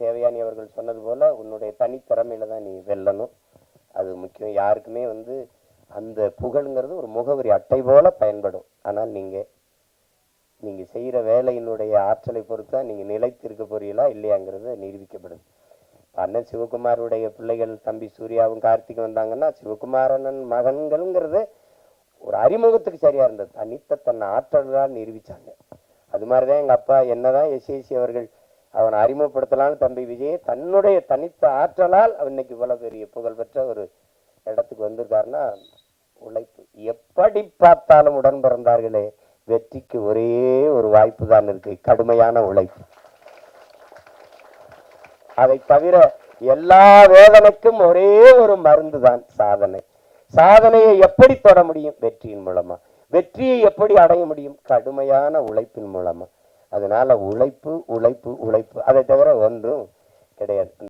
தேவயானி அவர்கள் சொன்னது போல உன்னுடைய தனித்திறமையில தான் நீ வெல்லணும். அது முக்கியம். யாருக்குமே அந்த புகழ்ங்கிறது ஒரு முகவரி அட்டை போல பயன்படும். ஆனால் நீங்க செய்யற வேலையினுடைய ஆற்றலை பொறுத்தா நீங்க நிலைத்திருக்க போறீங்களா இல்லையாங்கிறது நிரூபிக்கப்படுது. அண்ணன் சிவகுமாருடைய பிள்ளைகள் தம்பி சூர்யாவும் கார்த்திகும் வந்தாங்கன்னா சிவகுமாரண்ணன் மகன்கள்ங்கிறது ஒரு அறிமுகத்துக்கு சரியா இருந்தது. தன்னை ஆற்றல்தான் நிரூபிச்சாங்க. அது மாதிரிதான் எங்க அப்பா என்னதான் எஸ்ஏசி அவர்கள் அவனை அறிமுகப்படுத்தலான்னு தம்பி விஜய் தன்னுடைய தனித்த ஆற்றலால் இன்னைக்கு இவ்வளவு பெரிய புகழ்பெற்ற ஒரு இடத்துக்கு வந்திருக்காருன்னா உழைப்பு. எப்படி பார்த்தாலும் உடன் பிறந்தார்களே வெற்றிக்கு ஒரே ஒரு வாய்ப்பு தான் இருக்கு, கடுமையான உழைப்பு. அதை தவிர எல்லா வேதனைக்கும் ஒரே ஒரு மருந்து தான் சாதனை. சாதனையை எப்படி தொட முடியும்? வெற்றியின் மூலமா. வெற்றியை எப்படி அடைய முடியும்? கடுமையான உழைப்பின் மூலமா. அதனால உழைப்பு உழைப்பு உழைப்பு, அதை தவிர ஒன்றும் கிடையாது.